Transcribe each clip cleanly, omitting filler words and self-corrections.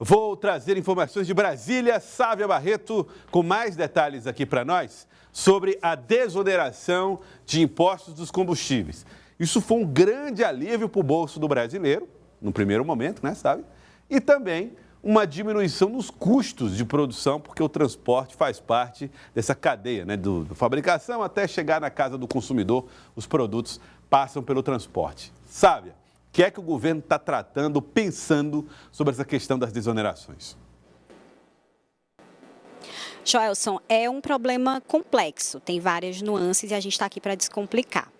Vou trazer informações de Brasília. Sávia Barreto com mais detalhes aqui para nós sobre a desoneração de impostos dos combustíveis. Isso foi um grande alívio para o bolso do brasileiro, no primeiro momento, né, sabe? E também uma diminuição nos custos de produção, porque o transporte faz parte dessa cadeia, né, do fabricação até chegar na casa do consumidor, os produtos passam pelo transporte. Sávia, o que é que o governo está tratando, pensando sobre essa questão das desonerações? Joelson, é um problema complexo, tem várias nuances e a gente está aqui para descomplicar.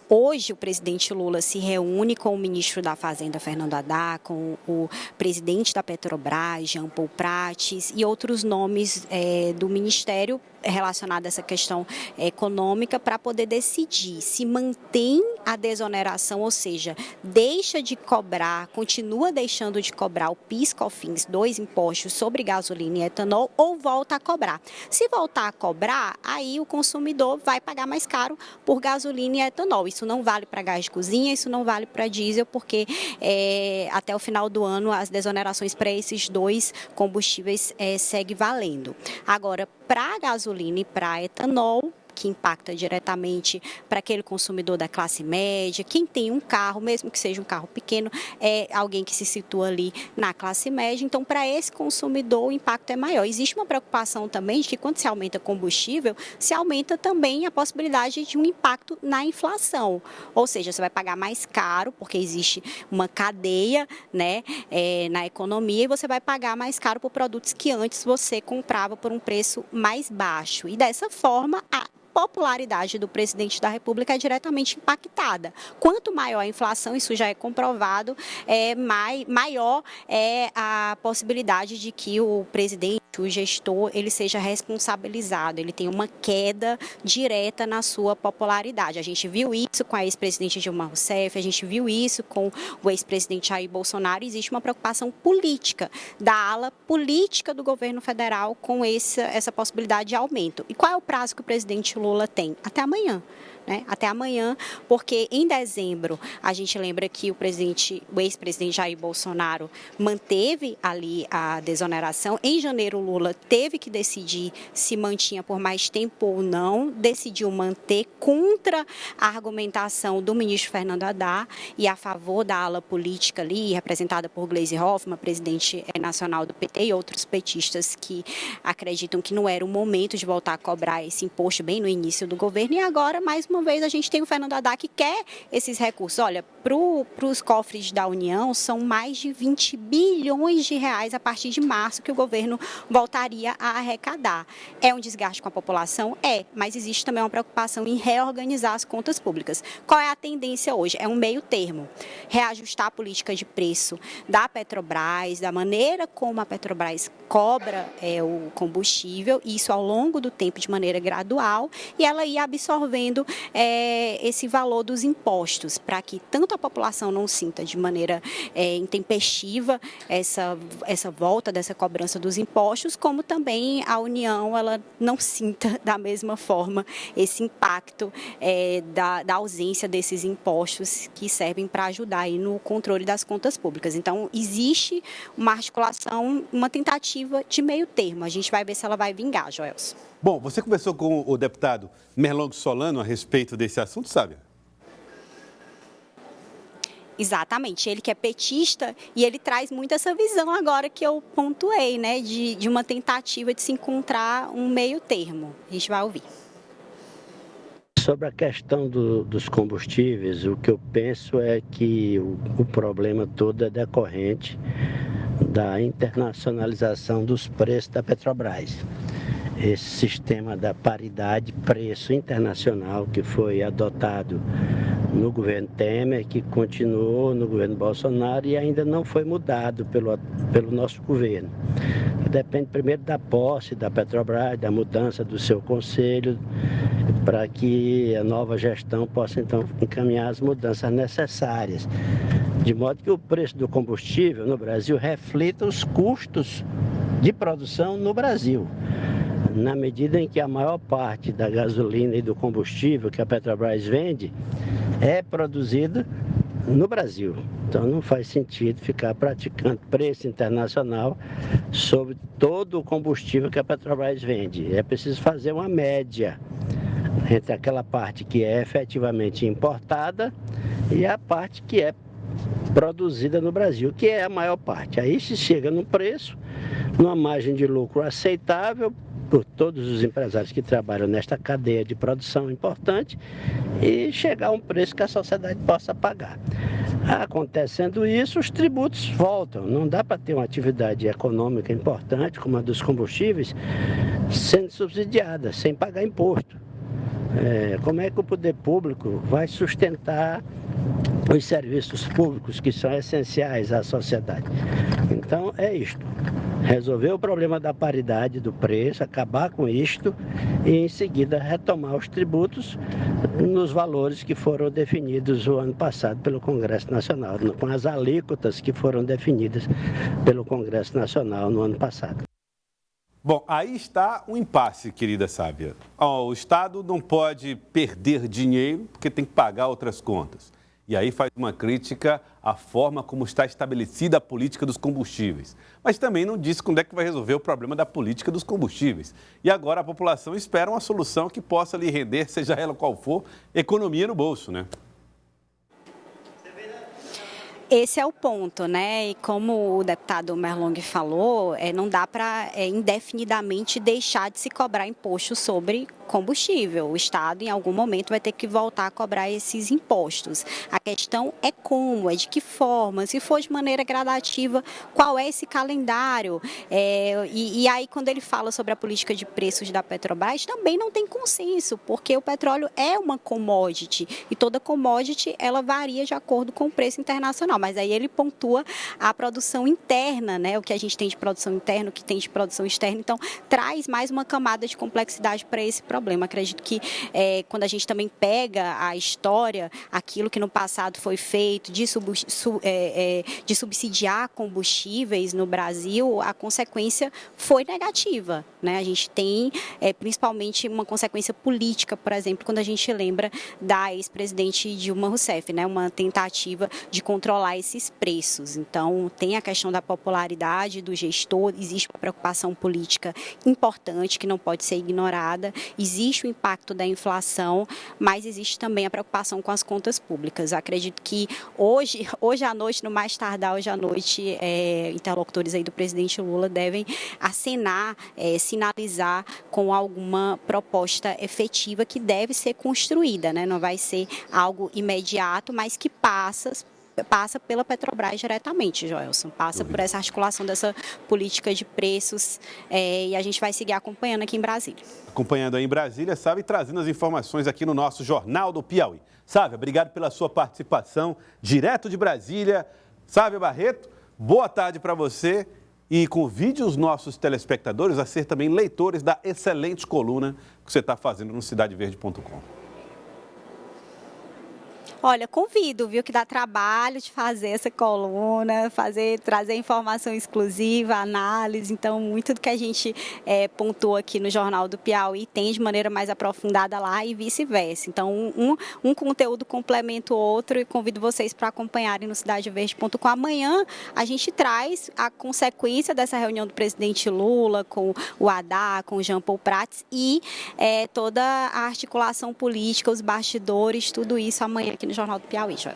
Hoje, o presidente Lula se reúne com o ministro da Fazenda, Fernando Haddad, com o presidente da Petrobras, Jean Paul Prates, e outros nomes do ministério relacionado a essa questão econômica para poder decidir se mantém a desoneração, ou seja, deixa de cobrar, continua deixando de cobrar o PIS/COFINS, 2 impostos sobre gasolina e etanol, ou volta a cobrar. Se voltar a cobrar, aí o consumidor vai pagar mais caro por gasolina e etanol. Isso não vale para gás de cozinha, isso não vale para diesel, porque até o final do ano as desonerações para esses 2 combustíveis seguem valendo. Agora, para gasolina e para etanol, que impacta diretamente para aquele consumidor da classe média, quem tem um carro, mesmo que seja um carro pequeno, é alguém que se situa ali na classe média. Então, para esse consumidor, o impacto é maior. Existe uma preocupação também de que quando se aumenta combustível, se aumenta também a possibilidade de um impacto na inflação. Ou seja, você vai pagar mais caro, porque existe uma cadeia, né, na economia, e você vai pagar mais caro por produtos que antes você comprava por um preço mais baixo. E dessa forma, a popularidade do presidente da República é diretamente impactada. Quanto maior a inflação, isso já é comprovado, maior é a possibilidade de que o presidente, o gestor, ele seja responsabilizado, ele tem uma queda direta na sua popularidade. A gente viu isso com a ex-presidente Dilma Rousseff, a gente viu isso com o ex-presidente Jair Bolsonaro. Existe uma preocupação política da ala política do governo federal com essa possibilidade de aumento. E qual é o prazo que o presidente Lula tem? Até amanhã. Até amanhã, porque em dezembro a gente lembra que o ex-presidente Jair Bolsonaro manteve ali a desoneração. Em janeiro, Lula teve que decidir se mantinha por mais tempo ou não, decidiu manter contra a argumentação do ministro Fernando Haddad e a favor da ala política ali, representada por Gleisi Hoffmann, presidente nacional do PT, e outros petistas que acreditam que não era o momento de voltar a cobrar esse imposto bem no início do governo. E agora, mais uma vez, a gente tem o Fernando Haddad que quer esses recursos. Olha, para os cofres da União, são mais de 20 bilhões de reais a partir de março que o governo voltaria a arrecadar. É um desgaste com a população? É, mas existe também uma preocupação em reorganizar as contas públicas. Qual é a tendência hoje? É um meio termo. Reajustar a política de preço da Petrobras, da maneira como a Petrobras cobra o combustível, isso ao longo do tempo de maneira gradual, e ela ir absorvendo esse valor dos impostos, para que tanto a população não sinta de maneira intempestiva essa volta dessa cobrança dos impostos, como também a União ela não sinta da mesma forma esse impacto da ausência desses impostos que servem para ajudar aí no controle das contas públicas. Então, existe uma articulação, uma tentativa de meio termo. A gente vai ver se ela vai vingar, Joelson. Bom, você conversou com o deputado Merlong Solano a respeito desse assunto, sabe? Exatamente, ele que é petista e ele traz muito essa visão agora que eu pontuei, né, de uma tentativa de se encontrar um meio termo. A gente vai ouvir. Sobre a questão dos combustíveis, o que eu penso é que o problema todo é decorrente da internacionalização dos preços da Petrobras. Esse sistema da paridade preço internacional que foi adotado no governo Temer, que continuou no governo Bolsonaro e ainda não foi mudado pelo nosso governo. Depende primeiro da posse da Petrobras, da mudança do seu conselho, para que a nova gestão possa então encaminhar as mudanças necessárias, de modo que o preço do combustível no Brasil reflita os custos de produção no Brasil. Na medida em que a maior parte da gasolina e do combustível que a Petrobras vende é produzido no Brasil. Então não faz sentido ficar praticando preço internacional sobre todo o combustível que a Petrobras vende. É preciso fazer uma média entre aquela parte que é efetivamente importada e a parte que é produzida no Brasil, que é a maior parte. Aí se chega num preço, numa margem de lucro aceitável por todos os empresários que trabalham nesta cadeia de produção importante e chegar a um preço que a sociedade possa pagar. Acontecendo isso, os tributos voltam. Não dá para ter uma atividade econômica importante, como a dos combustíveis, sendo subsidiada, sem pagar imposto. Como é que o poder público vai sustentar os serviços públicos que são essenciais à sociedade? Então é isto, resolver o problema da paridade do preço, acabar com isto e em seguida retomar os tributos nos valores que foram definidos o ano passado pelo Congresso Nacional, com as alíquotas que foram definidas pelo Congresso Nacional no ano passado. Bom, aí está um impasse, querida Sávia. O Estado não pode perder dinheiro porque tem que pagar outras contas. E aí faz uma crítica à forma como está estabelecida a política dos combustíveis. Mas também não disse quando é que vai resolver o problema da política dos combustíveis. E agora a população espera uma solução que possa lhe render, seja ela qual for, economia no bolso, né? Esse é o ponto, né? E como o deputado Merlong falou, não dá para indefinidamente deixar de se cobrar imposto sobre combustível. O Estado, em algum momento, vai ter que voltar a cobrar esses impostos. A questão é como, é de que forma, se for de maneira gradativa, qual é esse calendário? E aí, quando ele fala sobre a política de preços da Petrobras, também não tem consenso, porque o petróleo é uma commodity e toda commodity, ela varia de acordo com o preço internacional. Mas aí ele pontua a produção interna, né? O que a gente tem de produção interna, o que tem de produção externa. Então, traz mais uma camada de complexidade para esse problema. Acredito que quando a gente também pega a história, aquilo que no passado foi feito de subsidiar combustíveis no Brasil, a consequência foi negativa, né? A gente tem principalmente uma consequência política, por exemplo, quando a gente lembra da ex-presidente Dilma Rousseff, né? Uma tentativa de controlar esses preços. Então, tem a questão da popularidade do gestor, existe uma preocupação política importante que não pode ser ignorada, existe o impacto da inflação, mas existe também a preocupação com as contas públicas. Acredito que hoje à noite, no mais tardar hoje à noite, interlocutores aí do presidente Lula devem acenar, sinalizar com alguma proposta efetiva que deve ser construída, né? Não vai ser algo imediato, mas que passa pela Petrobras diretamente, Joelson, passa por essa articulação dessa política de preços e a gente vai seguir acompanhando aqui em Brasília. Acompanhando aí em Brasília, Sávia, e trazendo as informações aqui no nosso Jornal do Piauí. Sávia, obrigado pela sua participação, direto de Brasília. Sávia Barreto, boa tarde para você e convide os nossos telespectadores a ser também leitores da excelente coluna que você está fazendo no cidadeverde.com. Olha, convido, viu, que dá trabalho de fazer essa coluna, trazer informação exclusiva, análise. Então, muito do que a gente pontua aqui no Jornal do Piauí tem de maneira mais aprofundada lá e vice-versa. Então, um conteúdo complementa o outro e convido vocês para acompanharem no cidadeverde.com. Amanhã a gente traz a consequência dessa reunião do presidente Lula com o Haddad, com o Jean Paul Prats e toda a articulação política, os bastidores, tudo isso amanhã aqui no Jornal do Piauí, Joel.